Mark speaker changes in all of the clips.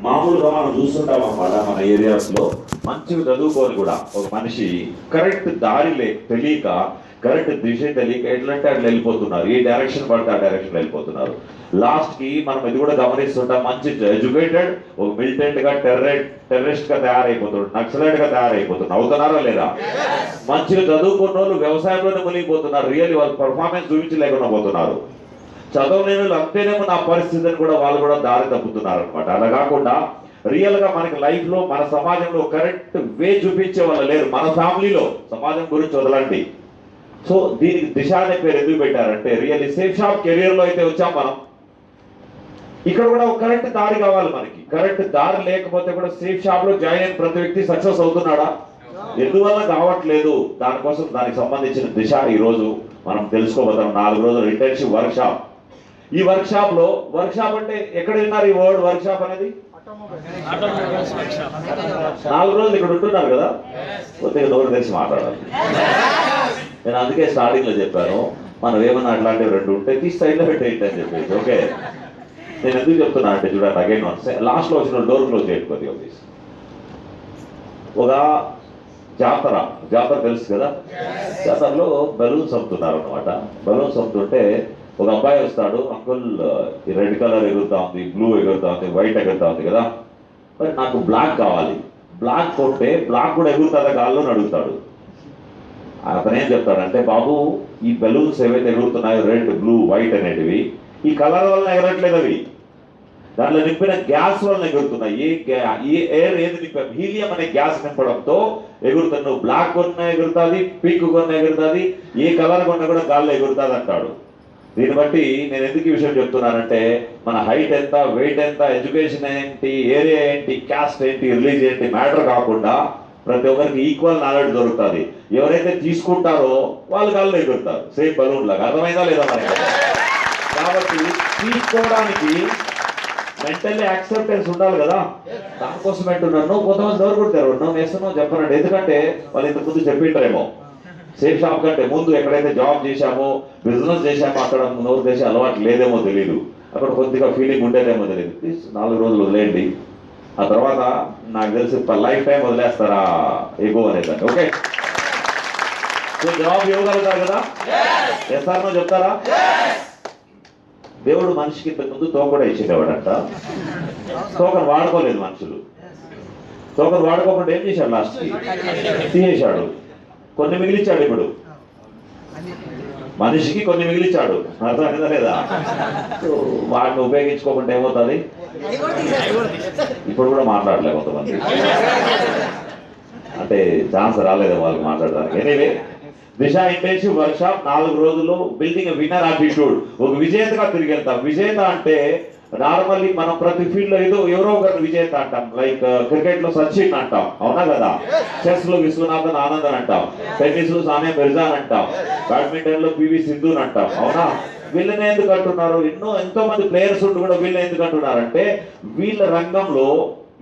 Speaker 1: మామూలుగా మనం చూస్తుంటాం అన్నమాట మన ఏరియాస్ లో మంచిగా చదువుకొని కూడా ఒక మనిషి కరెక్ట్ దారి తెలియక కరెక్ట్ దిశ తెలియక ఎట్లంటే అట్లా వెళ్ళిపోతున్నారు, ఏ డైరెక్షన్ పడితే ఆ డైరెక్షన్ వెళ్ళిపోతున్నారు. లాస్ట్ కి మనం ఇది కూడా గమనిస్తుంటాం, మంచి ఎడ్యుకేటెడ్ ఒక మిలిటెంట్ గా టెర్రరిస్ట్ గా తయారైపోతున్నాడు, నక్సలైట్ గా తయారైపోతున్నారు. అవుతున్నారా లేదా? మంచిగా చదువుకున్న వాళ్ళు వ్యవసాయంలోనే మునిగిపోతున్నారు, రియల్లీ వాళ్ళ పర్ఫార్మెన్స్ చూపించలేకుండా పోతున్నారు. చదవలేని వాళ్ళు అంతేనేమో నా పరిస్థితిని కూడా వాళ్ళు కూడా దారి తప్పుతున్నారు అనమాట. అలా కాకుండా రియల్ గా మనకి లైఫ్ లో మన సమాజంలో కరెక్ట్ వే చూపించే వాళ్ళు లేరు. మన ఫ్యామిలీలో సమాజం గురించి వదలండి. సో దీనికి దిశ అనే పేరు ఎందుకు పెట్టారంటే రియల్లీ సేఫ్ షాప్ కెరియర్ లో అయితే వచ్చాం మనం, ఇక్కడ కూడా ఒక కరెక్ట్ దారి కావాలి మనకి. కరెక్ట్ దారి లేకపోతే కూడా సేఫ్ షాప్ లో జాయిన్ అయిన ప్రతి వ్యక్తి సక్సెస్ అవుతున్నాడా? ఎందువల్ల కావట్లేదు? దానికోసం దానికి సంబంధించిన దిశ ఈ రోజు మనం తెలుసుకోబోతున్నాం. 4 రోజుల ఇంటర్న్షిప్ వర్క్ షాప్. ఈ వర్క్ షాప్ లో, వర్క్ షాప్ అంటే ఎక్కడ విన్నారు ఈ వర్డ్ వర్క్ షాప్ అనేది? 4 రోజులు ఇక్కడ ఉంటున్నారు కదా, కొద్దిగా నోరు తెలిసి మాట్లాడాలి. నేను అందుకే స్టార్టింగ్ లో చెప్పాను, మనం ఏమన్నా అట్లాంటివి 2 ఉంటే తీసి సైడ్లో పెట్టేయండి అని చెప్పేసి. ఓకే, నేను ఎందుకు చెప్తున్నా అంటే చూడండి, అగైన్ లాస్ట్ లో వచ్చిన డోర్ క్లోజ్ చేయండి కొద్దిగా ప్లీజ్. ఒక జాతర తెలుసు కదా, జాతరలో బెలూన్స్ అమ్ముతున్నారు అనమాట. బెలూన్స్ అమ్ముతుంటే ఒక అబ్బాయి వస్తాడు, అంకుల్ రెడ్ కలర్ ఎగురుతా ఉంది, బ్లూ ఎగురుతా ఉంది, వైట్ ఎగురుతా ఉంది కదా, మరి నాకు బ్లాక్ కావాలి. బ్లాక్ కొంటే బ్లాక్ కూడా ఎగురుతుందా గాల్లో అడుగుతాడు. అతను ఏం చెప్తాడంటే, బాబు ఈ బెలూన్స్ ఏవైతే ఎగురుతున్నాయో రెడ్ బ్లూ వైట్ అనేటివి ఈ కలర్ వల్ల ఎగరట్లేదు, అవి దాంట్లో నింపిన గ్యాస్ వల్ల ఎగురుతున్నాయి. ఏ ఎయిర్ ఏది నింపా, హీలియం అనే గ్యాస్ నింపడంతో ఎగురుతాను. నువ్వు బ్లాక్ కొన్న ఎగురుతుంది, పింక్ కొన్న ఎగురుతుంది, ఏ కలర్ కొన్నా కూడా గాల్లో ఎగురుతుంది అంటాడు. దీన్ని బట్టి నేను ఎందుకు ఈ విషయం చెప్తున్నానంటే, మన హైట్ ఎంత, వెయిట్ ఎంత, ఎడ్యుకేషన్ ఏంటి, ఏరియా ఏంటి, క్యాస్ట్ ఏంటి, రిలీజ్ ఏంటి మ్యాటర్ కాకుండా ప్రతి ఒక్కరికి ఈక్వల్ నాలెడ్జ్ దొరుకుతుంది. ఎవరైతే తీసుకుంటారో వాళ్ళు గాల్లో ఎగురుతారు, సేమ్ బలూన్ లాగా. అర్థమైందా లేదా మనకి? కాబట్టి తీసుకోవడానికి మెంటల్లీ యాక్సెప్టెన్స్ ఉండాలి కదా, దానికోసం అంటున్నాను. కొంతమంది దొర కొడతారు, నువ్వు వేస్తున్నావు చెప్పనండి, ఎందుకంటే వాళ్ళు ఇంతకుముందు చెప్పింటారేమో. సేఫ్ షాప్ కంటే ముందు ఎక్కడైతే జాబ్ చేశామో, బిజినెస్ చేశామో అక్కడ నోరు చేసే అలవాటు లేదేమో తెలియదు, అక్కడ కొద్దిగా ఫీలింగ్ ఉండేదేమో తెలియదు. ప్లీజ్ 4 రోజులు వదిలేయండి, ఆ తర్వాత నాకు తెలిసి లైఫ్ టైం వదిలేస్తారా ఎగో అనేదాన్ని. ఓకే, సో జవాబు ఇవ్వగలుగుతారు కదా? ఎస్ఆర్నో చెప్తారా? దేవుడు మనిషికి ఇంతకుముందు తోక కూడా ఇచ్చేటవాడంట, తోకను వాడుకోలేదు మనుషులు. తోకను వాడుకోకుండా ఏం చేశాడు? లాస్ట్కి తీసేశాడు, కొన్ని మిగిలిచ్చాడు. ఇప్పుడు మనిషికి కొన్ని మిగిలిచ్చాడు, అర్థమైందా లేదా? వాటిని ఉపయోగించుకోకుండా ఏమవుతుంది? ఇప్పుడు కూడా మాట్లాడలే కొంతమంది, అంటే ఛాన్స్ రాలేదు వాళ్ళకి మాట్లాడడానికి. ఎనీవే, దిశ ఇంటర్న్షిప్ వర్క్ షాప్ 4 రోజుల్లో బిల్డింగ్ విన్నర్ యాటిట్యూడ్. ఒక విజేతగా తిరిగి వెళ్తాం. విజేత అంటే నార్మల్లీ మనం ప్రతి ఫీల్డ్ లో ఎవరో ఒకరు విజేత అంటాం. లైక్ క్రికెట్ లో సచిన్ అంటాం, అవునా కదా? చెస్ లో విశ్వనాథన్ ఆనందన్ అంటాం, టెన్నిస్ లో సానియా మిర్జా అంటాం, బ్యాడ్మింటన్ లో పివి సింధు అంటాం, అవునా? వీళ్ళని ఎందుకు అంటున్నారు? ఎంతో మంది ప్లేయర్స్ ఉండి కూడా వీళ్ళని ఎందుకు అంటున్నారంటే, వీళ్ళ రంగంలో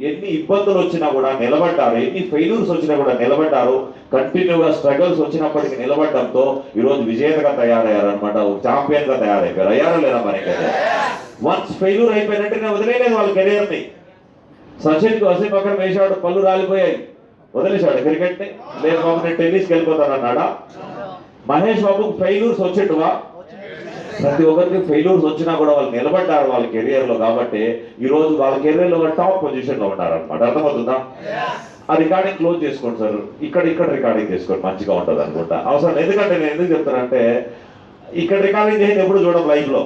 Speaker 1: ఎన్ని ఇబ్బందులు వచ్చినా కూడా నిలబడ్డారు, ఎన్ని ఫెయిల్యూర్స్ వచ్చినా కూడా నిలబడ్డారు, కంటిన్యూగా స్ట్రగల్స్ వచ్చినప్పటికీ నిలబడడంతో ఈరోజు విజేతగా తయారయ్యారు అనమాట, ఛాంపియన్ గా తయారైపోయారు. అయ్యారో లేదా మనకి? వన్స్ ఫెయిల్యూర్ అయిపోయినట్టే నేను వదిలేలేదు వాళ్ళ కెరియర్ని. సచిన్కి వసీం అక్కడ వేసాడు, పళ్ళు రాలిపోయాయి, వదిలేశాడు క్రికెట్ని. లేదు బాబు నేను టెన్నిస్కి వెళ్ళిపోతాను అన్నాడా? మహేష్ బాబుకి ఫెయిల్యూర్స్ వచ్చింటువా? ప్రతి ఒక్కరికి ఫెయిల్యూర్స్ వచ్చినా కూడా వాళ్ళు నిలబడ్డారు వాళ్ళ కెరియర్ లో. కాబట్టి ఈ రోజు వాళ్ళ కెరియర్ లో టాప్ పొజిషన్ లో ఉన్నారు అనమాట. అర్థమవుతుందా? ఆ రికార్డింగ్ క్లోజ్ చేసుకోండి సార్, ఇక్కడ రికార్డింగ్ చేసుకోండి, మంచిగా ఉంటుంది అనుకుంటా. అవసరం, ఎందుకంటే నేను ఎందుకు చెప్తానంటే, ఇక్కడ రికార్డింగ్ చేసేది ఎప్పుడు చూడం లైఫ్ లో,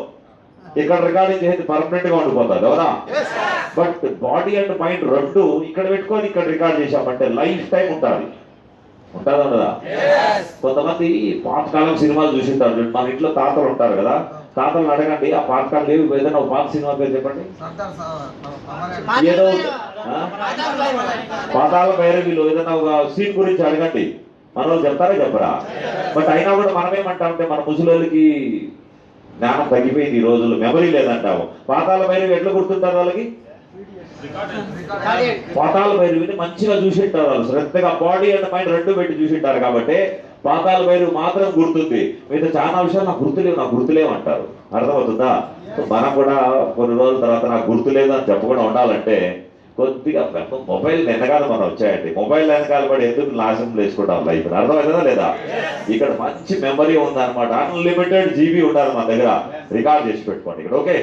Speaker 1: ఇక్కడ రికార్డింగ్ చేసేది పర్మనెంట్ గా ఉండిపోతుంది, అవునా? బట్ బాడీ అండ్ మైండ్ 2 ఇక్కడ పెట్టుకొని ఇక్కడ రికార్డ్ చేశామంటే లైఫ్ టైం ఉంటుంది. ఉంటుందా ఉండదా? కొంతమంది పాతకాలం సినిమాలు చూసింటారు. మన ఇంట్లో తాతలు ఉంటారు కదా, తాతలను అడగండి ఆ పాతకాలం ఏవి, ఏదైనా ఒక పాత సినిమా పేరు చెప్పండి. ఏదో పాతాళ భైరవిలో ఏదైనా ఒక సీన్ గురించి అడగండి, మనం చెప్తారా చెప్పరా? బట్ అయినా కూడా మనమేమంటామంటే, మన ముసలోళ్ళకి జ్ఞానం తగ్గిపోయింది ఈ రోజుల్లో, మెమరీ లేదంటాము. పాతాళ భైరవి ఎట్లా గుర్తుంటారు వాళ్ళకి? పాతాళ భైరవిని మంచిగా చూసింటారు వాళ్ళు, శ్రద్ధగా బాడీ అండ్ మైండ్ 2 పెట్టి చూసింటారు. కాబట్టి పాతాళ భైరవి మాత్రం గుర్తుంది, మిగతా చాలా విషయాలు నాకు గుర్తులేవు అంటారు. అర్థమవుతుందా? మనం కూడా కొన్ని రోజుల తర్వాత నాకు గుర్తులేదు అని చెప్పకుండా ఉండాలంటే కొద్దిగా మొబైల్ వెనకాల మనం వచ్చాయండి. మొబైల్ వెనకాల పడి ఎందుకు నాశనం చేసుకుంటాం లైఫ్, అర్థమవుతుందా లేదా? ఇక్కడ మంచి మెమరీ ఉందన్నమాట. అన్లిమిటెడ్ జీబీ ఉండాలి మన దగ్గర, రికార్డ్ చేసి పెట్టుకోండి ఇక్కడ. Okay,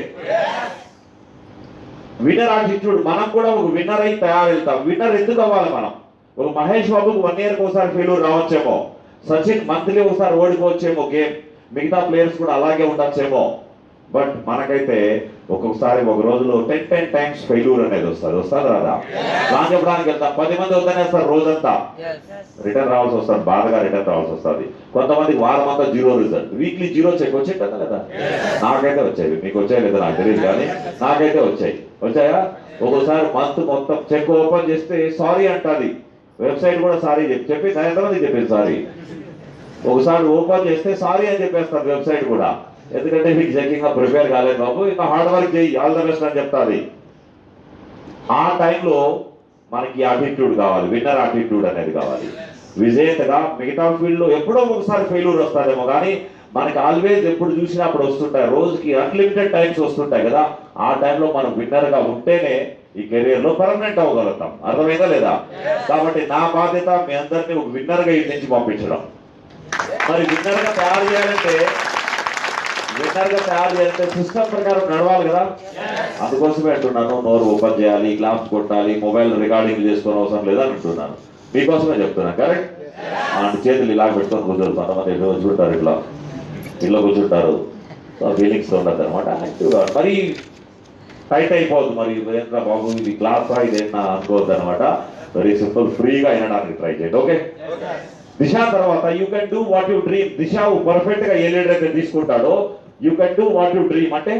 Speaker 1: winner attitude. మనం కూడా ఒక విన్నర్ అయి తయారవుతాం. విన్నర్ ఎందుకు అవ్వాలి మనం? ఒక మహేష్ బాబుకు 1 yearకి ఒకసారి ఫెయిల్యూర్ రావచ్చేమో, సచిన్ మంత్లీ ఒకసారి ఓడిపోవచ్చేమో గేమ్, మిగతా ప్లేయర్స్ కూడా అలాగే ఉండొచ్చేమో. బట్ మనకైతే ఒక్కొక్కసారి ఒక రోజులో 10 times ఫెయిల్యూర్ అనేది వస్తుంది రాదా? ప్లాన్ చెప్పడానికి వెళ్తాం, 10 మంది వద్దనేస్తారు రోజంతా, రిటర్న్ రావాల్సి వస్తుంది, బాధగా రిటర్న్ రావాల్సి వస్తుంది. కొంతమందికి వారం అంతా 0 రిజల్ట్, వీక్లీ 0 చెక్ వచ్చేటదా లేదా? నాకైతే వచ్చాయి, మీకు వచ్చాయి లేదా నాకు తెలియదు, కానీ నాకైతే వచ్చాయా? ఒక్కోసారి మంత్ మొత్తం చెక్ ఓపెన్ చేస్తే సారీ అంటుంది వెబ్సైట్ కూడా, సారీ చెప్పి ఎంతమంది చెప్పింది సారీ. ఒకసారి ఓపెన్ చేస్తే సారీ అని చెప్పేస్తారు వెబ్సైట్ కూడా, ఎందుకంటే మీకు చెకింగ్ ప్రిపేర్ కాలేదు బాబు, ఇంకా హార్డ్ వర్క్ చేయి, ఆల్ ద బెస్ట్ అని చెప్తాది. ఆ టైంలో మనకి యాటిట్యూడ్ కావాలి, విన్నర్ యాటిట్యూడ్ అనేది కావాలి. విజేతగా మిగతా ఫీల్డ్లో ఎప్పుడో ఒకసారి ఫెయిల్యూర్ వస్తారేమో, కానీ మనకి ఆల్వేజ్ ఎప్పుడు చూసినా అప్పుడు వస్తుంటాయి, రోజుకి అన్లిమిటెడ్ టైమ్స్ వస్తుంటాయి కదా. ఆ టైంలో మనం విన్నర్గా ఉంటేనే ఈ కెరీర్లో పర్మనెంట్ అవ్వగలుగుతాం. అర్థమైందా లేదా? కాబట్టి నా బాధ్యత మీ అందరినీ ఒక విన్నర్గా ఇంటి నుంచి పంపించడం. మరి విన్నర్గా తయారు చేయాలంటే సిస్టమ్ ప్రకారం నడవాలి కదా. అందుకోసమే అంటున్నాను, నోరు ఓపెన్ చేయాలి, క్లాప్స్ కొట్టాలి, మొబైల్ రికార్డింగ్ చేసుకునే అవసరం లేదని అంటున్నాను. మీకోసమే చెప్తున్నాను, కరెక్ట్? అంటే చేతులు ఇలా పెట్టుకొని కూర్చోరు, కొంతమంది ఎన్నో కూర్చుంటారు, ఇట్లా కూర్చుంటారు, ఫీలింగ్స్ ఉండదు అనమాట. యాక్టివ్గా మరి టైట్ అయిపోద్దు, మరి ఏంట్రా బాబు ఇది క్లాస్ ఇదేనా అనుకోవద్దు అనమాట. వెరీ సింపుల్, ఫ్రీగా వినడానికి ట్రై చేయండి. ఓకే, దిశ తర్వాత you can do what you dream. దిశ పర్ఫెక్ట్ గా ఏ లీడర్ అయితే తీసుకుంటాడో you can do what you dream అంటే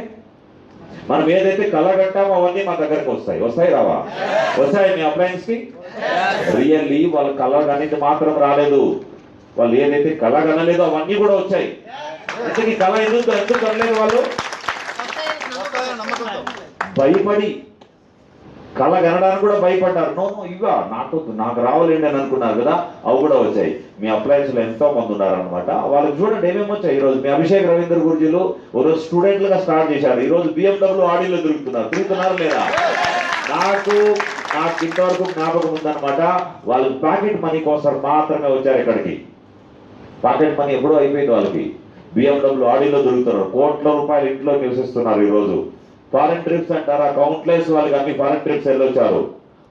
Speaker 1: మనం ఏదైతే కలగంటామో అవన్నీ మా దగ్గరకు వస్తాయి రావా? వచ్చాయి మీ అప్లయన్స్ కి? రియల్లీ వాళ్ళ కలగనేది మాత్రం రాలేదు, వాళ్ళు ఏదైతే కలగనలేదో అవన్నీ కూడా వచ్చాయి. ఇంతకీ కళ ఎందుకు అనలేదు వాళ్ళు? భయపడి, కళ కనడానికి కూడా భయపడ్డారు. నో ఇవా నాకు రావాలండి అని అనుకున్నారు కదా, అవి కూడా వచ్చాయి. మీ అప్లయన్స్ లో ఎంతో మంది ఉన్నారనమాట. వాళ్ళకి చూడండి ఏమేమి వచ్చాయి. ఈరోజు మీ అభిషేక్ రవీంద్ర గురుజీలు ఒకరోజు స్టూడెంట్లుగా స్టార్ట్ చేశారు, ఈరోజు BMW ఆడీలో తిరుగుతున్నారు లేదా? నాకు ఇంతవరకు జ్ఞాపకం ఉందన్నమాట, వాళ్ళు ప్యాకెట్ మనీ కోసం మాత్రమే వచ్చారు ఇక్కడికి. పాకెట్ మనీ ఎప్పుడో అయిపోయింది వాళ్ళకి. BMW ఆడీలో తిరుగుతున్నారు, కోట్ల రూపాయలు ఇంట్లో నివసిస్తున్నారు. ఈరోజు ఫారెన్ ట్రిప్స్ అంటారా, కౌంట్లెస్ వాళ్ళకి అన్ని ఫారెన్ ట్రిప్స్ వెళ్ళొచ్చారు.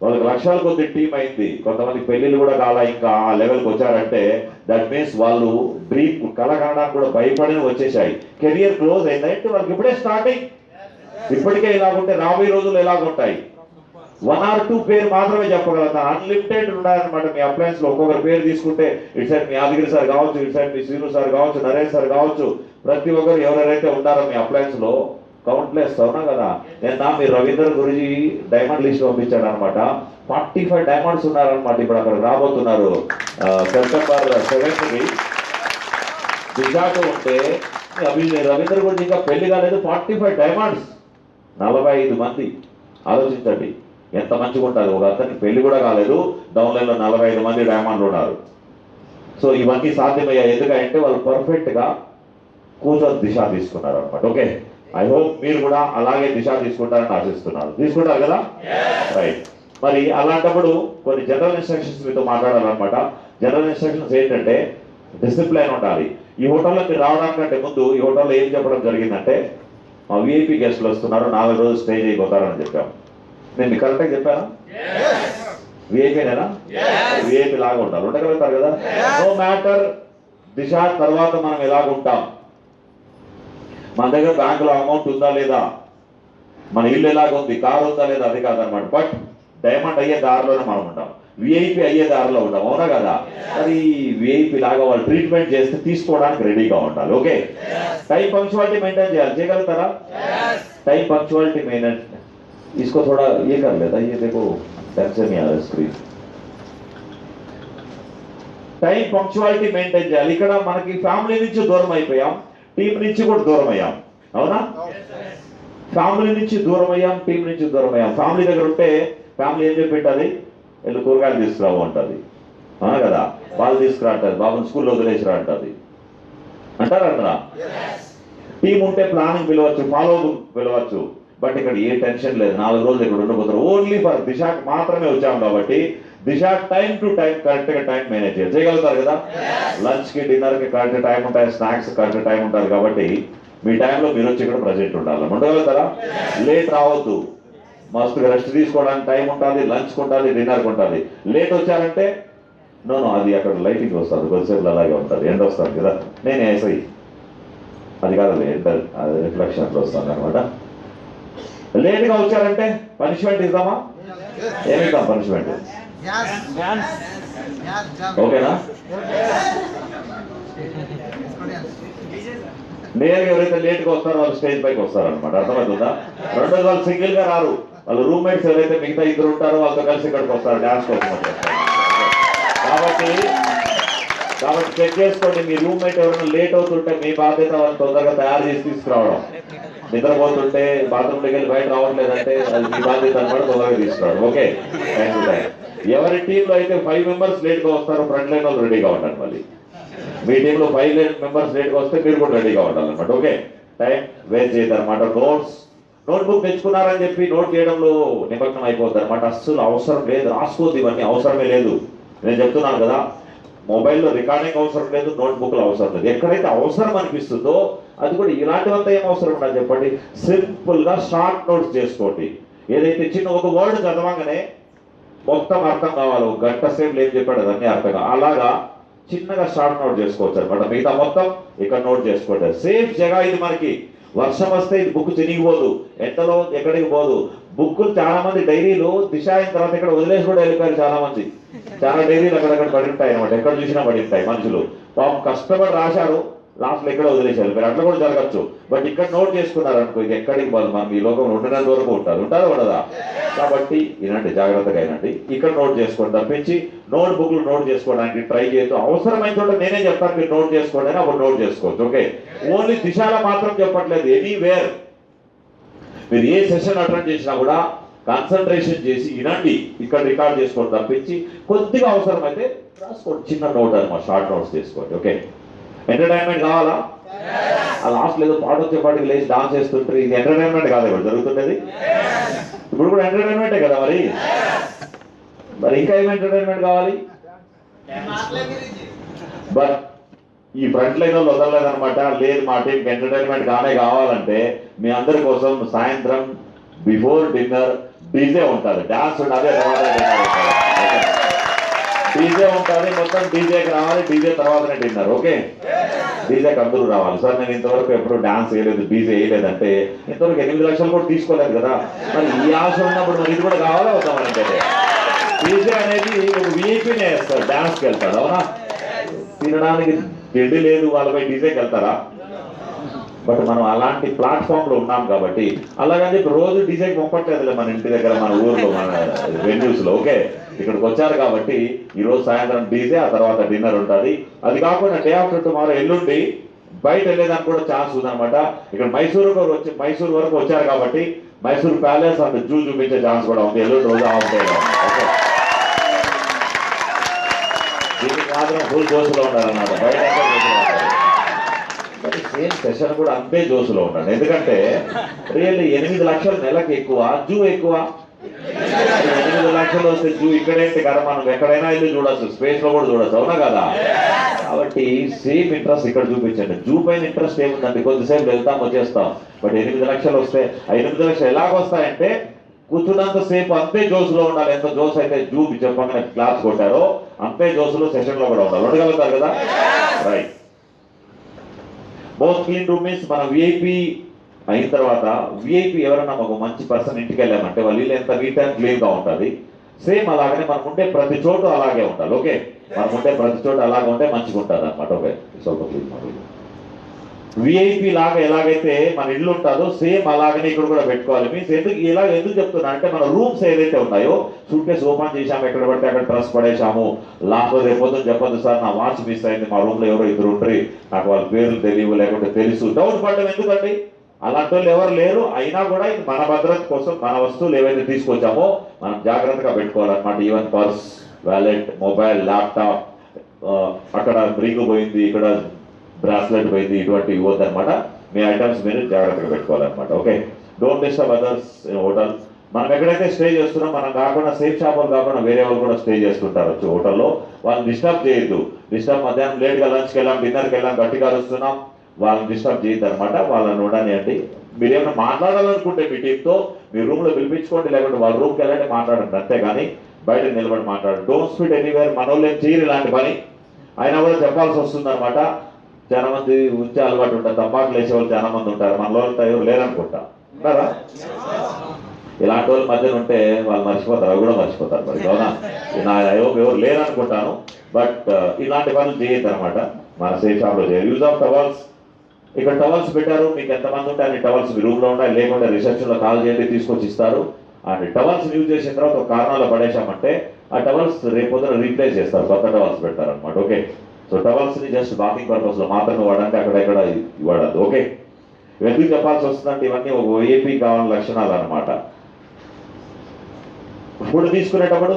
Speaker 1: వాళ్ళకి లక్షల కొద్ది టీం అయింది. కొంతమంది పెళ్లిళ్ళు కూడా కాలా, ఇంకా ఆ లెవెల్కి వచ్చారంటే దట్ మీన్స్ వాళ్ళు డ్రీమ్ కళ కనడానికి కూడా భయపడిన వచ్చేసాయి. కెరియర్ క్లోజ్ అయిందంటే వాళ్ళకి ఇప్పుడే స్టార్టింగ్. ఇప్పటికే ఇలాగుంటే రాబోయే రోజులు ఎలాగుంటాయి? 1 or 2 పేరు మాత్రమే చెప్పగలుగుతాను. అన్లిమిటెడ్ ఉన్నాయన్నమాట మీ అప్లయన్స్ లో. ఒక్కొక్కరు పేరు తీసుకుంటే ఇటు సైడ్ మీ యాదగిరి సార్ కావచ్చు, ఇటు సైడ్ మీ శ్రీను సార్ కావచ్చు, నరేష్ సార్ కావచ్చు, ప్రతి ఒక్కరు ఎవరెవరైతే ఉంటారో మీ అప్లయన్స్ లో కౌంట్లెస్. అవునా కదా? నేను మీ రవీంద్ర గురుజీ డైమండ్ లిస్ట్ పంపించాడు అనమాట. 45 డైమండ్స్ ఉన్నారనమాట. ఇప్పుడు అక్కడ రాబోతున్నారు September 7th దిశాతో ఉంటే రవీంద్ర గురుజీ ఇంకా పెళ్లి కాలేదు, 45 డైమండ్స్, 45 మంది. ఆలోచించండి ఎంత మంచిగా ఉంటుంది. ఒక అతనికి పెళ్లి కూడా కాలేదు, డౌన్లైన్లో 45 మంది డైమండ్లు ఉన్నారు. సో ఇవన్నీ సాధ్యమయ్యాయి ఎందుకంటే వాళ్ళు పర్ఫెక్ట్గా కూర్చొని దిశ తీసుకున్నారు అనమాట. ఓకే, ఐ హోప్ మీరు కూడా అలాగే దిశ తీసుకుంటారని ఆశిస్తున్నారు. తీసుకుంటారు కదా? రైట్. మరి అలాంటప్పుడు కొన్ని జనరల్ ఇన్స్ట్రక్షన్స్ మీతో మాట్లాడాలన్నమాట. జనరల్ ఇన్స్ట్రక్షన్స్ ఏంటంటే డిసిప్లైన్ ఉండాలి. ఈ హోటల్లో మీరు రావడానికంటే ముందు ఈ హోటల్లో ఏం చెప్పడం జరిగిందంటే, మా విఐపీ గెస్టులు వస్తున్నారు, 4 రోజులు స్టే చేయబోతారని చెప్పాము. నేను మీకు కరెక్ట్గా చెప్పాను? విఐపీనేనా? విఐపీ లాగా ఉంటారు, ఉండగలుగుతారు కదా? నో మ్యాటర్ దిశ తర్వాత మనం ఎలాగుంటాం, మన దగ్గర బ్యాంకులో అమౌంట్ ఉందా లేదా, మన ఇల్లు ఎలాగ ఉంది, కారు ఉందా లేదా, అది కాదనమాట. బట్ డైమండ్ అయ్యే దారిలోనే మనం ఉంటాం, విఐపి అయ్యే దారిలో ఉంటాం. అవునా కదా? అది విఐపి లాగా వాళ్ళు ట్రీట్మెంట్ చేస్తే తీసుకోవడానికి రెడీగా ఉండాలి. ఓకే, టైం పంక్చువాలిటీ మెయింటైన్ చేయాలి. చేయగలుగుతారా? टाइम पंक्चुअलिटी मेहनत, इसको थोड़ा ये कर लेता, ये देखो टेंशन नहीं आ रहा स्क्रीन. టైం పంక్చువాలిటీ మెయింటైన్ చేయాలి. ఇక్కడ మనకి ఫ్యామిలీ నుంచి దూరం అయిపోయాం, టీం నుంచి కూడా దూరం అయ్యాం. అవునా? ఫ్యామిలీ నుంచి దూరం అయ్యాం, టీం నుంచి దూరం అయ్యాం. ఫ్యామిలీ దగ్గర ఉంటే ఫ్యామిలీ ఏం చెప్పి ఉంటుంది, వీళ్ళు కూరగాయలు తీసుకురావు అంటుంది. అవునా కదా? వాళ్ళు తీసుకురా అంటుంది, బాబుని స్కూల్లో వదిలేసిరా అంటుంది. అంటారా? టీం ఉంటే ప్లానింగ్ పిలవచ్చు, ఫాలో పిలవచ్చు. బట్ ఇక్కడ ఏ టెన్షన్ లేదు, 4 రోజులు ఇక్కడ ఉండబోతున్నారు. ఓన్లీ ఫర్ దిశాకి మాత్రమే వచ్చాం కాబట్టి దిశా టైం టు టైం కరెక్ట్గా టైం మేనేజ్ చేయగలుగుతారు కదా. లంచ్కి డిన్నర్కి కరెక్ట్ టైం ఉంటాయి, స్నాక్స్ కరెక్ట్ టైం ఉంటుంది. కాబట్టి మీ టైంలో మీరు వచ్చి ఇక్కడ ప్రజెంట్ ఉండాలి. ఉండగలుగుతారా? లేట్ రావద్దు. మస్తు రెస్ట్ తీసుకోవడానికి టైం ఉంటుంది, లంచ్కి ఉంటుంది, డిన్నర్కి ఉంటుంది. లేట్ వచ్చారంటే నో అది అక్కడ లైటింగ్ వస్తుంది, కొద్దిసేపు అలాగే ఉంటుంది, ఎండ వస్తుంది కదా. నేను ఎస్ఐ అది కాదు, ఎండ అది రిఫ్లెక్షన్ అట్లా వస్తుంది అనమాట. లేట్గా వచ్చారంటే పనిష్మెంట్ ఇద్దామా? ఏమిద్దాం పనిష్మెంట్? ఓకేనా? నేరుగా ఎవరైతే లేట్గా వస్తారో వాళ్ళు స్టేజ్ పైకి వస్తారనమాట. అర్థమవుతుందా? రెండోది వాళ్ళు సింగిల్గా రారు, వాళ్ళు రూమ్మేట్స్ ఎవరైతే మిగతా 2 ఉంటారో వాళ్ళతో కలిసి ఇక్కడికి వస్తారు డ్యాన్స్ కోసం. కాబట్టి చెక్ చేసుకోండి. మీ రూమ్మేట్ ఎవరైనా లేట్ అవుతుంటే మీ బాధ్యత వాళ్ళని తొందరగా తయారు చేసి తీసుకురావడం. నిద్రపోతుంటే బాత్రూమ్లోకి వెళ్ళి బయట రావట్లేదంటే అది మీ బాధ్యత అనమాట, తొందరగా తీసుకురావడం. Okay, thank you. ఎవరి టీంలో అయితే 5 మెంబర్స్ లేట్గా వస్తారో ఫ్రంట్ లైన్ వాళ్ళు రెడీగా ఉండాలి. మళ్ళీ మీ టీంలో 5 మెంబర్స్ లేట్గా వస్తే మీరు కూడా రెడీగా ఉండాలన్నమాట. ఓకే, టైం వేస్ట్ చేయదన్నమాట. నోట్బుక్ తెచ్చుకున్నారని చెప్పి నోట్ చేయడంలో నిమగ్నం అయిపోతుంది అనమాట. అస్సలు అవసరం లేదు, రాసుకోవద్దు, ఇవన్నీ అవసరమే లేదు. నేను చెప్తున్నాను కదా, మొబైల్లో రికార్డింగ్ అవసరం లేదు, నోట్బుక్లు అవసరం లేదు. ఎక్కడైతే అవసరం అనిపిస్తుందో అది కూడా ఇలాంటివంతా ఏం అవసరం ఉండదు చెప్పండి. సింపుల్గా షార్ట్ నోట్స్ చేసుకోండి. ఏదైతే చిన్న ఒక వర్డ్ చదవగానే మొత్తం అర్థం కావాలి, 1 గంట సేపు ఏం చెప్పాడు అదన్నీ అర్థం కావాలి. అలాగా చిన్నగా షార్ట్ నోట్ చేసుకోవచ్చు అనమాట. మిగతా మొత్తం ఇక్కడ నోట్ చేసుకోండి. సేఫ్ జగ ఇది. మనకి వర్షం వస్తే ఇది బుక్ చినిగిపోదు, ఎండలో ఎక్కడికి పోదు. బుక్కులు చాలా మంది డైరీలు దిశ అయిన తర్వాత ఇక్కడ వదిలేసి కూడా వెళ్ళిపోయారు చాలా మంది. చాలా డైరీలు అక్కడక్కడ పడి ఉంటాయి అనమాట, ఎక్కడ చూసినా పడి ఉంటాయి. మనుషులు పాపం కష్టపడి రాశారు, లాస్ట్లో ఎక్కడ వదిలేశారు. మీరు అట్లా కూడా జరగచ్చు. బట్ ఇక్కడ నోట్ చేసుకున్నారు అనుకో, ఇది ఎక్కడికి పోదు, మనం ఈ లోకంలో ఉండినంత వరకు ఉంటారు ఉండదా. కాబట్టి ఇలాంటి జాగ్రత్తగా అయినండి. ఇక్కడ నోట్ చేసుకోండి తప్పించి నోట్ బుక్లు నోట్ చేసుకోవడానికి ట్రై చేయొద్దు. అవసరమైన చోట నేనే చెప్తాను మీరు నోట్ చేసుకోండి అని, అప్పుడు నోట్ చేసుకోవచ్చు. ఓకే, ఓన్లీ దిశలో మాత్రం చెప్పట్లేదు, ఎనీవేర్ మీరు ఏ సెషన్ అటెండ్ చేసినా కూడా కాన్సన్ట్రేషన్ చేసి వినండి, ఇక్కడ రికార్డ్ చేసుకోండి తప్పించి కొద్దిగా అవసరం అయితే రాసుకోండి. చిన్న నోట్ అనమాట, షార్ట్ నోట్స్ చేసుకోండి. ఓకే, ఎంటర్టైన్మెంట్ కావాలా? ఆ లాస్ట్ ఏదో పాట వచ్చేపాటికి లేచి డాన్స్ చేస్తుంటారు, ఇది ఎంటర్టైన్మెంట్ కాదు ఇప్పుడు జరుగుతున్నది. ఇప్పుడు కూడా ఎంటర్టైన్మెంటే కదా. మరి ఇంకా ఏం ఎంటర్టైన్మెంట్ కావాలి? బట్ ఈ ఫ్రంట్ లైన్ వాళ్ళు వదలలేదనమాట. లేదు, మా టీంకి ఎంటర్టైన్మెంట్ కావాలంటే మీ అందరి కోసం సాయంత్రం బిఫోర్ డిన్నర్ డీజే ఉంటుంది, డాన్స్ ఉంటుంది, డీజే ఉంటుంది, మొత్తం డీజేకి రావాలి, డీజే తర్వాతనే డిన్నర్. ఓకే, డీజేకి అందరూ రావాలి. సార్ నేను ఇంతవరకు ఎప్పుడు డాన్స్ వేయలేదు, డీజే వేయలేదంటే ఇంతవరకు 8 లక్షలు కూడా తీసుకోలేదు కదా. మరి ఈ ఆశ ఉన్నప్పుడు మరి ఇది కూడా కావాలా వద్దామంటే డీజే అనేది ఒక విఐపీనే వేస్తారు, డాన్స్కి వెళ్తాడు. అవునా? తినడానికి తిండి లేదు, వాళ్ళపై డీజేకి వెళ్తారా? బట్ మనం అలాంటి ప్లాట్ఫామ్లో ఉన్నాం కాబట్టి అలాగని చెప్పి రోజు డీజేకి పంపట్లేదులే మన ఇంటి దగ్గర, మన ఊర్లో, మన వెన్యూస్లో. ఓకే, ఇక్కడికి వచ్చారు కాబట్టి ఈరోజు సాయంత్రం డీజే, ఆ తర్వాత డిన్నర్ ఉంటుంది. అది కాకుండా డే ఆఫ్టర్ టుమారో ఎల్లుండి బయట వెళ్ళేదానికి కూడా ఛాన్స్ ఉందన్నమాట. ఇక్కడ మైసూరు వరకు వచ్చారు కాబట్టి మైసూర్ ప్యాలెస్ అండ్ జూ చూపించే ఛాన్స్ కూడా ఉంది ఎల్లుండి రోజు ఆఫ్ డే. ఓకే, దీనికి మాత్రం ఫుల్ జోసులో ఉండాలన్నమాట. బయట మరి సేమ్ సెషన్ కూడా అంతే జోసులో ఉండండి. ఎందుకంటే రియల్లీ 8 లక్షలు నెలకు ఎక్కువ, జూ ఎక్కువ. 8 లక్షలు వస్తే జూ ఇక్కడేంటి కదా, మనం ఎక్కడైనా వెళ్ళి చూడొచ్చు, స్పేస్ లో కూడా చూడొచ్చు. అవునా కదా? కాబట్టి సేమ్ ఇంట్రెస్ట్ ఇక్కడ చూపించండి. జూ పైన ఇంట్రెస్ట్ ఏముందండి, కొద్దిసేపు వెళ్తాం వచ్చేస్తాం. బట్ 8 లక్షలు వస్తే 8 లక్షలు ఎలాగొస్తాయంటే కూర్చున్నంత సేపు అంతే జోసులో ఉండాలి. ఎంత జోస్ అయితే జూ చెప్పగానే క్లాస్ కొట్టారో అంతే జోసులో సెషన్ లో కూడా ఉండాలి. ఉండగలుగుతారు కదా? Right. Most clean room means మనం విఐపి అయిన తర్వాత విఐపి ఎవరైనా ఒక మంచి పర్సన్ ఇంటికి వెళ్ళామంటే వాళ్ళు ఇల్లు ఎంత నీట్ అండ్ క్లీన్ గా ఉంటుంది. సేమ్ అలాగనే మనం ఉండే ప్రతి చోటు అలాగే ఉండాలి. ఓకే, మనం ఉండే ప్రతి చోటు అలాగే ఉంటే మంచిగా ఉంటుంది అనమాట. ఓకే, ಸ್ವಲ್ಪ క్లీన్ ಮಾಡಿ. విఐపి లాగా ఎలాగైతే మన ఇల్లు ఉంటుందో సేమ్ అలాగనే ఇక్కడ కూడా పెట్టుకోవాలి. మీన్స్ ఎందుకు చెప్తున్నా అంటే మన రూమ్స్ ఏదైతే ఉన్నాయో సూట్ కేసు ఓపెన్ చేసాము, ఎక్కడ పడితే అక్కడ డ్రెస్ పడేసాము, లాస్ట్ రేపొద్దు చెప్పొద్దు సార్ నా వాచ్ మిస్ అయింది, మా రూమ్ లో ఎవరో 2 ఉంటారు, నాకు వాళ్ళ పేర్లు తెలియవు లేకుంటే తెలుసు, డౌట్ పడడం ఎందుకండి? అలాంటి వాళ్ళు ఎవరు లేరు. అయినా కూడా ఇది మన భద్రత కోసం మన వస్తువులు ఏవైతే తీసుకొచ్చామో మనం జాగ్రత్తగా పెట్టుకోవాలన్నమాట. Even purse, wallet, mobile, laptop, అక్కడ రింగ్ పోయింది, ఇక్కడ బ్రాస్లెట్ పోయింది, ఇటువంటివి ఇవ్వద్దనమాట. మీ ఐటమ్స్ మీరు జాగ్రత్తగా పెట్టుకోవాలన్నమాట. Okay, don't disturb others in hotel. మనం ఎక్కడైతే స్టే చేస్తున్నాం మనం కాకుండా సేఫ్ షాపులు కాకుండా వేరే వాళ్ళు కూడా స్టే చేస్తుంటారు వచ్చి హోటల్లో, వాళ్ళని డిస్టర్బ్ చేయొద్దు. డిస్టర్బ్ మధ్యాహ్నం లేట్గా లంచ్కి వెళ్ళాం, డిన్నర్కి వెళ్ళాం, గట్టిగా అరుస్తున్నాం, వాళ్ళని డిస్టర్బ్ చేయొద్దు అనమాట. వాళ్ళని ఉండనియండి. మీరు ఏమైనా మాట్లాడాలనుకుంటే మీ టీంతో మీ రూమ్లో పిలిపించుకోండి, లేకుంటే వాళ్ళ రూమ్కి వెళ్ళండి, మాట్లాడండి, అంతేగాని బయట నిలబడి మాట్లాడండి. Don't speed anywhere. మన వాళ్ళు ఏం చేయరు ఇలాంటి పని, అయినా కూడా చెప్పాల్సి వస్తుంది అనమాట. చాలా మంది ఉంచే అలవాటు ఉంటారు, తంబాకులు వేసే వాళ్ళు చాలా మంది ఉంటారు, మన వాళ్ళతో ఎవరు లేరనుకుంటా, ఉంటారా? ఇలాంటి వాళ్ళ మధ్యన ఉంటే వాళ్ళు మర్చిపోతారు, అవి కూడా మర్చిపోతారు మరి, అవునా? నా ఎవరు లేరనుకుంటాను. బట్ ఇలాంటి పనులు చేయొద్దు అనమాట. మన సేఫ్ షాప్లో చేయాలి. యూజ్ ఆఫ్ టవల్స్, ఇక్కడ టవల్స్ పెట్టారు, మీకు ఎంతమంది ఉంటే అన్ని టవల్స్ మీ రూమ్లో ఉన్నాయి, లేకుంటే రిసెప్షన్లో కాల్ చేయండి, తీసుకొచ్చి ఇస్తారు. అండ్ టవల్స్ యూజ్ చేసిన తర్వాత ఒక కారణాలు పడేశామంటే ఆ టవల్స్ రేపు పొద్దున రీప్లేస్ చేస్తారు, కొత్త టవల్స్ పెడతారు అనమాట. ఓకే, సో టవల్స్ని జస్ట్ బాతింగ్ పర్పస్లో మాత్రమే వాడంటే అక్కడెక్కడ వాడద్దు. ఓకే, ఎందుకు చెప్పాల్సి వస్తుందంటే ఇవన్నీ ఒక ఏపీ కావాలని లక్షణాలు అనమాట. ఫుడ్ తీసుకునేటప్పుడు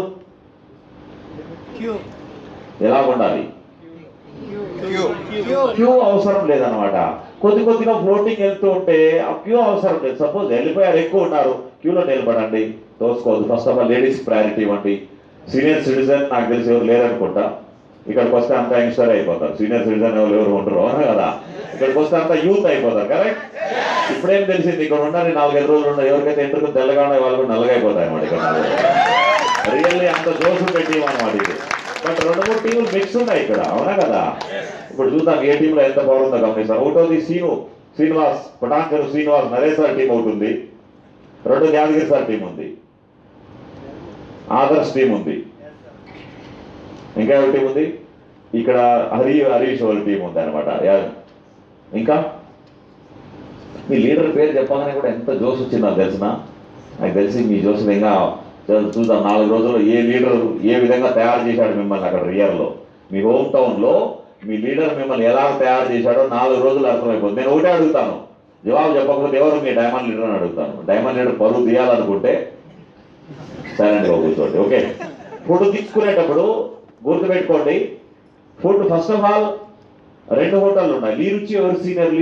Speaker 1: ఎలా ఉండాలి? క్యూ అవసరం లేదనమాట. కొద్దిగా ఫ్లోటింగ్ వెళ్తూ ఉంటే ఆ క్యూ అవసరం లేదు. సపోజ్ వెళ్ళిపోయారు, ఎక్కువ ఉన్నారు, క్యూలో నిలబడండి, తోసుకోవద్దు. First of all ladies priority ఇవ్వండి. సీనియర్ సిటిజన్ నాకు తెలిసి ఎవరు లేరనుకుంటా, ఇక్కడికి వస్తే అంతా యంగ్స్టర్ అయిపోతారు. సీనియర్ సిటిజన్ ఎవరు ఉండరు, అవునా కదా? ఇక్కడికి వస్తే అంతా యూత్ అయిపోతారు, కరెక్ట్? ఇప్పుడేం తెలిసింది, ఇక్కడ ఉండాలి 4-5 రోజులు ఉండదు. ఎవరికైతే ఎంట్రుకు తెల్లగా ఉన్నాయి వాళ్ళు కూడా నల్లగా అయిపోతాయి అన్నమాట. ఇక్కడ రియల్లీ అంత జోసు పెట్టి అనమాట ఇది. బట్ 2-3 టీములు మిక్స్ ఉన్నాయి ఇక్కడ, అవునా కదా? ఇప్పుడు చూద్దాం ఏ టీంలో ఎంత పవర్ ఉందో గమనిస్తారు. ఒకటోది శ్రీనివాస్ పటాన్కర్ శ్రీనివాస్ నరేష్ సార్ టీం ఒకటి ఉంది, రెండోది యాదగిరి సార్ టీం ఉంది, ఆదర్శ్ టీం ఉంది, ఇంకా ఎవరి టీం ఉంది, ఇక్కడ హరీష్ వాళ్ళ టీం ఉంది అనమాట. ఇంకా మీ లీడర్ పేరు చెప్పగానే కూడా ఎంత జోష్ వచ్చిందో తెలిసిన, నాకు తెలిసి మీ జోష్ ఇంకా చూద్దాం 4 రోజుల్లో ఏ లీడర్ ఏ విధంగా తయారు చేశాడు మిమ్మల్ని అక్కడ రియర్లో, మీ హోమ్ టౌన్లో మీ లీడర్ మిమ్మల్ని ఎలా తయారు చేశాడో 4 రోజులు అర్థమైపోతుంది. నేను ఒకటే అడుగుతాను, జవాబు చెప్పకపోతే ఎవరు మీ డైమండ్ లీడర్ అని అడుగుతాను. డైమండ్ లీడర్ పరువు తీయాలనుకుంటే సైలెంట్గా కూర్చోండి. ఓకే, ఫుడ్ తీసుకునేటప్పుడు గుర్తుపెట్టుకోండి, ఫుడ్ ఫస్ట్ ఆఫ్ ఆల్ 2 హోటళ్ళు ఉన్నాయి. లీరుచి ఎవరు సీనియర్?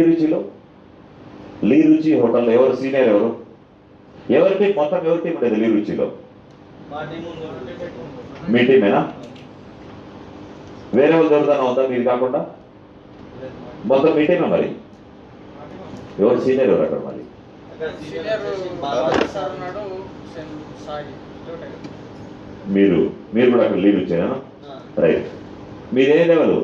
Speaker 1: లీరుచి హోటల్లో ఎవరు సీనియర్? ఎవరి టీం? మొత్తం ఎవరి టీం ఉండేది లీరుచిలో? మీ టీమేనా? వేరే వాళ్ళు దొరుకుతానే ఉందా మీరు కాకుండా? మొత్తం మీ టీమే. మరి ఎవరు సీనియర్ ఎవరు అక్కడ? మరి మీరు కూడా అక్కడ లీవ్ ఇచ్చారా? రైట్. మీరే లెవెల్?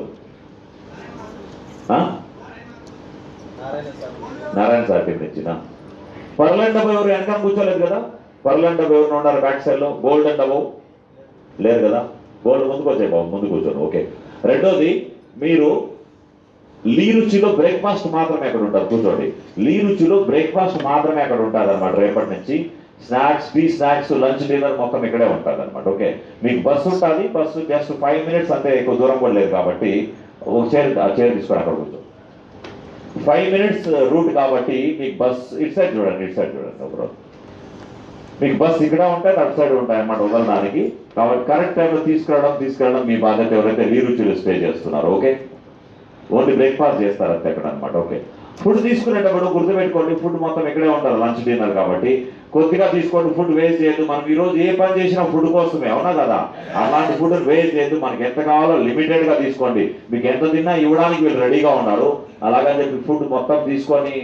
Speaker 1: నారాయణ సార్ టీం ఇచ్చిన. పర్లాండ్ డబ్బు ఎవరు వెనక కూర్చోలేదు కదా? పర్లాండ్ డబ్బు ఎవరు ఉన్నారు బ్యాక్ సైడ్లో? గోల్డ్ అండ్ డబ్బు లేరు కదా? గోల్డ్ ముందుకు వచ్చాయి బాబు, ముందు కూర్చోండి. ఓకే, రెండోది మీరు లీరుచిలో బ్రేక్ఫాస్ట్ మాత్రమే అక్కడ ఉంటారు, కూర్చోండి. లీరుచిలో బ్రేక్ఫాస్ట్ మాత్రమే అక్కడ ఉంటుంది అనమాట. రేపటి నుంచి snacks, tea snacks, lunch, dinner మొత్తం ఇక్కడే ఉంటుంది అనమాట. ఓకే, మీకు బస్సు ఉంటుంది, బస్సు జస్ట్ 5 minutes అంతే, ఎక్కువ దూరం కూడా లేదు కాబట్టి ఒక చైర్ తీసుకొని అక్కడ కూర్చో. 5 minutes రూట్ కాబట్టి మీకు బస్ ఇటు సైడ్ చూడండి ఒకరోజు మీకు బస్ ఇక్కడ ఉంటాయి, అటు సైడ్ ఉంటాయి అన్నమాట వదలడానికి. కాబట్టి కరెక్ట్ టైంలో తీసుకెళ్ళడం మీ బాధ్యత. ఎవరైతే లీరుచిలో స్టే చేస్తున్నారు, ఓకే, ఓన్లీ బ్రేక్ఫాస్ట్ చేస్తారు అంతే అక్కడ అనమాట. ఓకే, ఫుడ్ తీసుకునేటప్పుడు గుర్తుపెట్టుకోండి, ఫుడ్ మొత్తం ఇక్కడే ఉంటారు, లంచ్ డిన్నర్ కాబట్టి కొద్దిగా తీసుకోండి. ఫుడ్ వేస్ట్ చేయొద్దు. మనం ఈరోజు ఏ పని చేసినా ఫుడ్ కోసమే, అవునా కదా? అలాంటి ఫుడ్ వేస్ట్ చేయొద్దు. మనకి ఎంత కావాలో లిమిటెడ్గా తీసుకోండి. మీకు ఎంత తిన్నా ఇవ్వడానికి వీళ్ళు రెడీగా ఉన్నారు. అలాగని చెప్పి ఫుడ్ మొత్తం తీసుకొని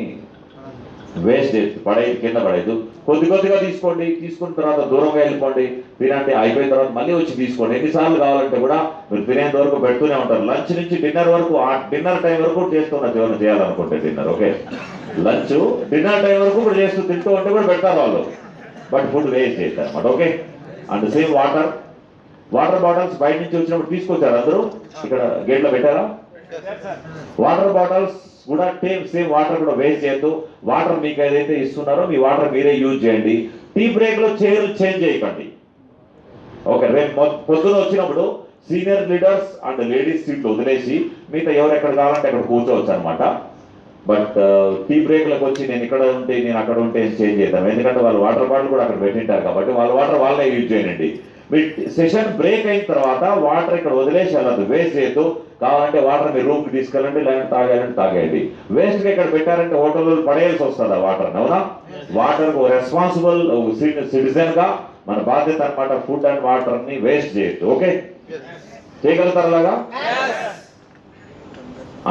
Speaker 1: వేస్ట్ చేయొద్దు, కింద పడేయద్దు. కొద్దిగా తీసుకోండి. తీసుకున్న తర్వాత దూరంగా వెళ్ళిపోండి, తినండి. అయిపోయిన తర్వాత మళ్ళీ వచ్చి తీసుకోండి. ఎన్నిసార్లు కావాలంటే కూడా మీరు తినేంత వరకు పెడుతూనే ఉంటారు. లంచ్ నుంచి డిన్నర్ వరకు, ఆ డిన్నర్ టైం వరకు చేస్తున్నారు ఏమైనా చేయాలనుకుంటే dinner. Okay, lunch dinner time వరకు కూడా చేస్తూ తింటూ ఉంటే కూడా పెడతారు వాళ్ళు, బట్ ఫుడ్ వేస్ట్ చేస్తారు అనమాట. Okay, and same water bottles బయట నుంచి వచ్చినప్పుడు తీసుకొచ్చారు అందరూ, ఇక్కడ గేట్లో పెట్టారా? వాటర్ బాటిల్స్ కూడా సేమ్ వాటర్ కూడా వేస్ట్ చేయొద్దు. వాటర్ మీకు ఏదైతే ఇస్తున్నారో మీ వాటర్ మీరే యూజ్ చేయండి. టీ బ్రేక్ లో చైర్లు చేంజ్ చేయకండి. ఓకే, రేపు పొద్దున వచ్చినప్పుడు సీనియర్ లీడర్స్ అండ్ లేడీస్ సీట్లు వదిలేసి మిగతా ఎవరు ఎక్కడ కావాలంటే అక్కడ కూర్చోవచ్చు అనమాట. బట్ టీ బ్రేక్లకు వచ్చి నేను ఇక్కడ ఉంటే నేను అక్కడ ఉంటే చేంజ్ చేద్దాం. ఎందుకంటే వాళ్ళు వాటర్ బాటిల్ కూడా అక్కడ పెట్టింటారు కాబట్టి వాళ్ళ వాటర్ వాళ్ళే యూజ్ చేయండి. మీ సెషన్ బ్రేక్ అయిన తర్వాత వాటర్ ఇక్కడ వదిలేసి వెళ్ళదు, వేస్ట్ చేయొద్దు. కావాలంటే వాటర్ మీ రూమ్కి తీసుకెళ్ళండి, లేదంటే తాగాలంటే తాగేయండి. వేస్ట్గా ఇక్కడ పెట్టారంటే హోటల్లో పడేయాల్సి వస్తుంది ఆ వాటర్, అవునా? వాటర్ రెస్పాన్సిబుల్ సిటిజన్గా మన బాధ్యత అనమాట. ఫుడ్ అండ్ వాటర్ని వేస్ట్ చేయొద్దు. ఓకే, చేయగలుగుతారు అలాగా?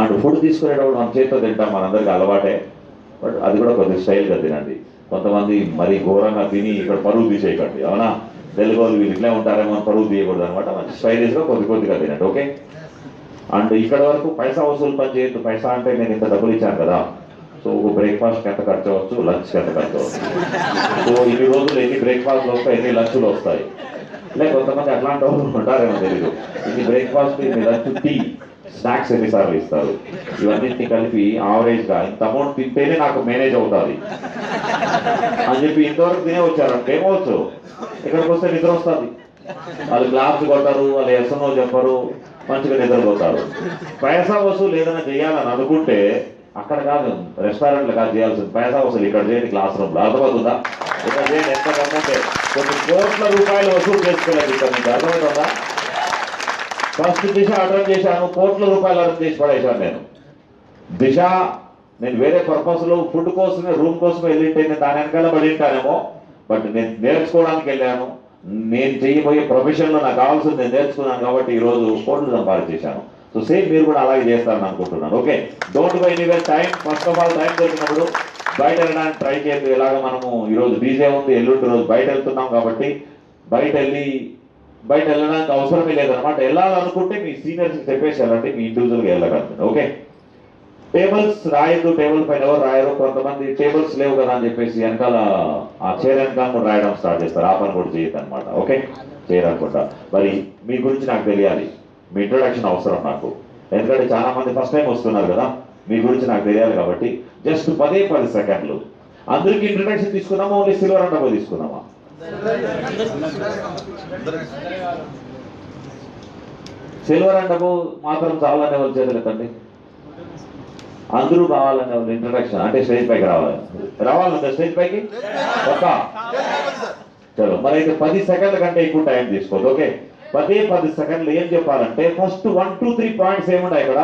Speaker 1: అండ్ ఫుడ్ తీసుకునేటప్పుడు మన చేతితో తింటాం, మనందరికీ అలవాటే. బట్ అది కూడా కొద్దిగా స్టైల్గా తినండి. కొంతమంది మరీ ఘోరంగా తిని ఇక్కడ పరువు తీసేయకండి, అవునా? తెలుగు వాళ్ళు వీళ్ళు ఇట్లా ఉంటారేమో అని పరువు తీయకూడదు అనమాట. మంచి స్టైలిష్గా కొద్దిగా తినండి. ఓకే, అండ్ ఇక్కడ వరకు పైసా వసూలు పని చేయొద్దు. పైసా అంటే నేను ఇంత డబ్బులు ఇచ్చాను కదా, సో బ్రేక్ఫాస్ట్కి ఎంత ఖర్చు అవ్వచ్చు, లంచ్కి ఎంత ఖర్చు అవ్వచ్చు. సో ఇన్ని రోజులు ఎన్ని బ్రేక్ఫాస్ట్లు వస్తాయి, ఎన్ని లంచ్లు వస్తాయి. లేక కొంతమంది అట్లాంటి వాళ్ళు ఉంటారేమో తెలీదు. ఇన్ని బ్రేక్ఫాస్ట్, ఇన్ని లంచ్, టీ, స్నాక్స్ ఎన్నిసార్లు ఇస్తారు. ఇవన్నింటినీ కలిపి ఆవరేజ్గా ఇంత అమౌంట్ తింటేనే నాకు మేనేజ్ అవుతుంది అని చెప్పి ఇంతవరకు తినే వచ్చారంటే ఏమవచ్చు, ఇక్కడికి వస్తే నిద్ర వస్తుంది. వాళ్ళు క్లాప్స్ కొట్టారు, వాళ్ళు ఎస్ఎన్ఓ చెప్పరు, మంచిగా నిద్రపోతారు. పైసా వసూలు ఏదైనా చేయాలని అనుకుంటే అక్కడ కాదు, రెస్టారెంట్లు కాదు చేయాల్సింది. పైసా వసూలు ఇక్కడ చేయండి, క్లాస్ రూమ్లో. అర్థమవుతుందా? ఇక్కడ చేయండి. ఎంత కమ్మంటే కొన్ని కోట్ల రూపాయలు వసూలు చేసుకోలేదు ఇక్కడ మీకు. అర్థమవుతుందా? ఫస్ట్ దిశ అటెండ్ చేశాను, కోట్ల రూపాయలు అటెండ్ చేసి పడేశాను నేను. దిశ నేను వేరే పర్పస్లో ఫుడ్ కోసమే, రూమ్ కోసమే వెళ్ళింటే నేను దాని వెనకాల పడి ఉంటానేమో. బట్ నేను నేర్చుకోవడానికి వెళ్ళాను. నేను చేయబోయే ప్రొఫెషన్లో నాకు కావాల్సింది నేను నేర్చుకున్నాను కాబట్టి ఈరోజు కోట్లు సంపాదించేశాను. సో సేమ్ మీరు కూడా అలాగే చేస్తారని అనుకుంటున్నాను. Okay, don't go anywhere. Time, first of all time దొరికినప్పుడు బయట వెళ్ళడానికి ట్రై చేయండి. ఇలాగ మనము ఈరోజు డీజే ఉంది, ఎల్లుండి రోజు బయట వెళ్తున్నాం కాబట్టి బయట వెళ్ళడానికి అవసరమే లేదనమాట. వెళ్ళాలనుకుంటే మీ సీనియర్స్కి చెప్పేసి వెళ్ళండి, మీ ఇండివిజువల్గా వెళ్ళగలుగుతుంది. ఓకే, టేబుల్స్ రాయద్దు. టేబుల్ పైన ఎవరు రాయరు. కొంతమంది టేబుల్స్ లేవు కదా అని చెప్పేసి వెనకాల ఆ చైర్ వెనకాల కూడా రాయడం స్టార్ట్ చేస్తారు. ఆ పని కూడా చేయదు అనమాట. ఓకే, చేయరనుకుంటా. మరి మీ గురించి నాకు తెలియాలి, మీ ఇంట్రొడక్షన్ అవసరం నాకు. ఎందుకంటే చాలా మంది ఫస్ట్ టైం వస్తున్నారు కదా, మీ గురించి నాకు తెలియాలి. కాబట్టి జస్ట్ 10 సెకండ్లు అందరికీ ఇంట్రొడక్షన్ తీసుకున్నామా, ఓన్లీ సిల్వర్ అండ్ అబోవ్ తీసుకున్నామా? సిల్వర్ అండ్ అబోవ్ మాత్రం చాలానే వాళ్ళు చేతులెత్తండి. అందరూ కావాలనే వాళ్ళు ఇంట్రొడక్షన్ అంటే స్టేజ్ పైకి రావాలంటే స్టేజ్ పైకి ఒక్క చలో. మరి అయితే 10 సెకండ్ల కంటే ఎక్కువ టైం తీసుకోదు. ఓకే, 10 సెకండ్లు ఏం చెప్పాలంటే ఫస్ట్ 1, 2, 3 పాయింట్స్ ఏముంటాయి ఇక్కడ.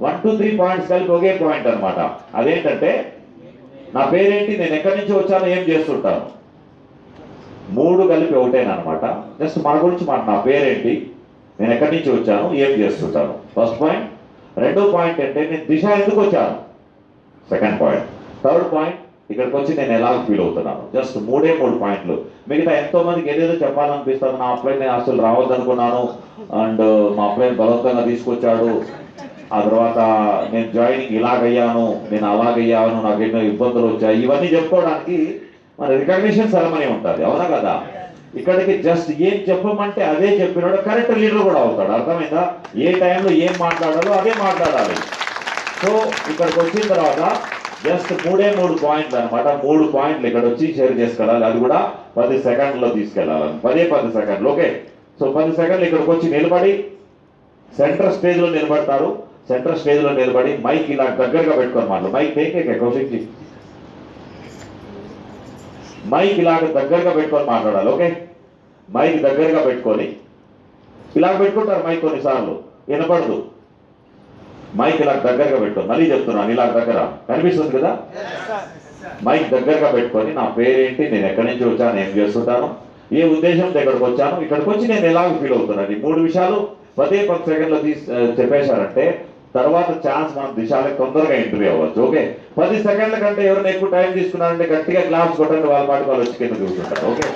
Speaker 1: 1, 2, 3 పాయింట్స్ కలిపి ఒకే పాయింట్ అనమాట. అదేంటంటే నా పేరేంటి, నేను ఎక్కడి నుంచి వచ్చాను, ఏం చేస్తుంటాను. 3 కలిపి ఒకటేనమాట. జస్ట్ మన గురించి నా పేరేంటి, నేను ఎక్కడి నుంచి వచ్చాను, ఏం చేస్తుంటాను, ఫస్ట్ పాయింట్. రెండో పాయింట్ అంటే నేను దిశ ఎందుకు వచ్చాను, సెకండ్ పాయింట్. థర్డ్ పాయింట్ ఇక్కడికి వచ్చి నేను ఎలా ఫీల్ అవుతున్నాను. జస్ట్ 3 పాయింట్లు. మిగతా ఎంతో మందికి ఏదేదో చెప్పాలనిపిస్తుంది. నా అప్లై నేను అసలు రావద్దనుకున్నాను అండ్ మా అప్లై బలవంతంగా తీసుకొచ్చాడు, ఆ తర్వాత నేను జాయినింగ్ ఇలాగయ్యాను, నేను అలాగయ్యాను, నాకు ఎన్నో ఇబ్బందులు వచ్చాయి, ఇవన్నీ చెప్పుకోవడానికి మన రికగ్నిషన్ సెరమనీ ఉంటుంది, అవునా కదా? ఇక్కడికి జస్ట్ ఏం చెప్పమంటే అదే చెప్పినాడు కరెక్ట్ లీడర్ కూడా అవుతాడు. అర్థమైందా? ఏ టైంలో ఏం మాట్లాడాలో అదే మాట్లాడాలి. సో ఇక్కడికి వచ్చిన తర్వాత జస్ట్ 3 పాయింట్లు అనమాట. 3 పాయింట్లు ఇక్కడ వచ్చి షేర్ చేసుకెళ్ళాలి. అది కూడా 10 సెకండ్లో తీసుకెళ్ళాలి. 10 సెకండ్లు. ఓకే, సో 10 సెకండ్లు ఇక్కడికి వచ్చి నిలబడి సెంటర్ స్టేజ్లో నిలబడతారు. సెంటర్ స్టేజ్లో నిలబడి మైక్ ఇలా దగ్గరగా పెట్టుకొని మాట్లాడు. మైక్ కౌశిక్ మైక్ ఇలాగ దగ్గరగా పెట్టుకొని మాట్లాడాలి. ఓకే, మైక్ దగ్గరగా పెట్టుకొని ఇలాగ పెట్టుకుంటారు. మైక్ కొన్నిసార్లు వినపడదు. మైక్ ఇలా దగ్గరగా పెట్టుకొని, మళ్ళీ చెప్తున్నాను, ఇలా దగ్గర కనిపిస్తుంది కదా. మైక్ దగ్గరగా పెట్టుకొని నా పేరేంటి, నేను ఎక్కడి నుంచి వచ్చాను, ఏం చేస్తుంటాను, ఏ ఉద్దేశంతో ఇక్కడికి వచ్చాను, ఇక్కడికి వచ్చి నేను ఎలాగ ఫీల్ అవుతున్నాను, ఈ 3 విషయాలు 10 సెకండ్లో చెప్పేశారంటే తర్వాత ఛాన్స్ మనం దిశాలకు తొందరగా ఇంటర్వ్యూ అవ్వచ్చు. ఓకే, 10 సెకండ్ల కంటే ఎవరైనా ఎక్కువ టైం తీసుకున్నారంటే గట్టిగా క్లాప్స్ కొట్టండి, వాళ్ళ పాటు వాళ్ళు వచ్చి కింద చూస్తుంటారు. ఓకే,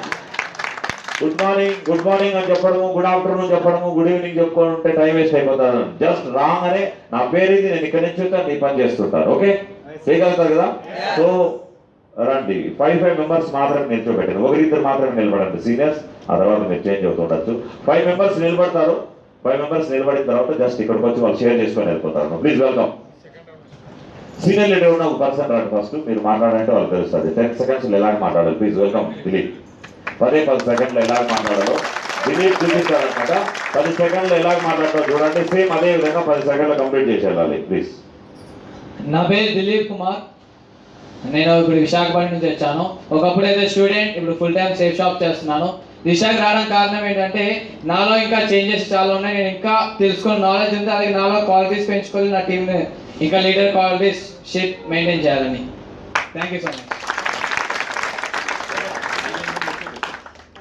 Speaker 1: గుడ్ మార్నింగ్ అని చెప్పడము, గుడ్ ఆఫ్టర్నూన్ చెప్పడము, గుడ్ ఈవినింగ్ చెప్పుకుంటే టైం వేస్ట్ అయిపోతారు. జస్ట్ రాంగ్ అనే నా పేరు ఇది, నేను ఇక్కడి నుంచి వచ్చా, నీ పని చేస్తుంటారు. ఓకే, చేయగలుగుతారు కదా? సో రండి, 5 మెంబర్స్ మాత్రమే నిల్చోబెట్టారు. 1-2 మాత్రమే నిలబడండి సీనియర్స్, ఆ తర్వాత మీరు చేంజ్ అవుతుండొచ్చు. 5 మెంబర్స్ నిలబడతారు. 5 మెంబర్స్ నిలబడిన తర్వాత జస్ట్ ఇక్కడికి వచ్చి వాళ్ళు షేర్ చేసుకొని వెళ్ళిపోతారు. Please welcome. సీనియర్ లీడర్ ఉన్న ఒక పర్సన్ రండి. ఫస్ట్ మీరు మాట్లాడాలంటే వాళ్ళు తెలుస్తుంది. 10 సెకండ్స్లో ఎలాగ మాట్లాడాలి. Please welcome Dilip. 10 సెకండ్లో ఎలాగ మాట్లాడాలో దిలీప్ చూపిస్తారనమాట. 10 సెకండ్లో ఎలాగ మాట్లాడతారో చూడండి. సేమ్ అదే విధంగా 10 సెకండ్లో కంప్లీట్ చేసి వెళ్ళాలి. ప్లీజ్.
Speaker 2: నా పేరు దిలీప్ కుమార్. నేను ఇప్పుడు విశాఖపట్నం నుంచి వచ్చాను. ఒకప్పుడు అయితే స్టూడెంట్, ఇప్పుడు ఫుల్ టైం సేఫ్ షాప్ చేస్తున్నాను. దిశకి రావడం కారణం ఏంటంటే నాలో ఇంకా చేంజెస్ చాలా ఉన్నాయి. నేను ఇంకా తెలుసుకుని నాలెడ్జ్ ఉంది, అలాగే నాలో క్వాలిటీస్ పెంచుకొని నా టీంని ఇంకా లీడర్ క్వాలిటీస్ షిప్ మెయింటైన్ చేయాలని. Thank you so much.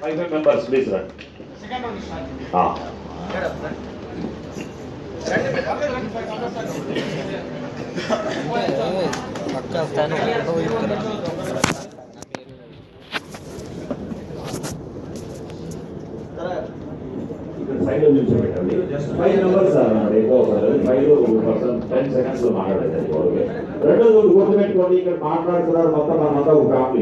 Speaker 1: 5 members please run.
Speaker 3: పక్కా స్థానం
Speaker 1: సైడ్ నుంచి పెట్టండి. జస్ట్ 5 members ఎక్కువ 10 seconds లో మాట్లాడేది. రెండోది గుర్తుపెట్టుకోండి, ఇక్కడ మాట్లాడుతున్నారు మొత్తం మనమంతా ఒక ఫ్యామిలీ.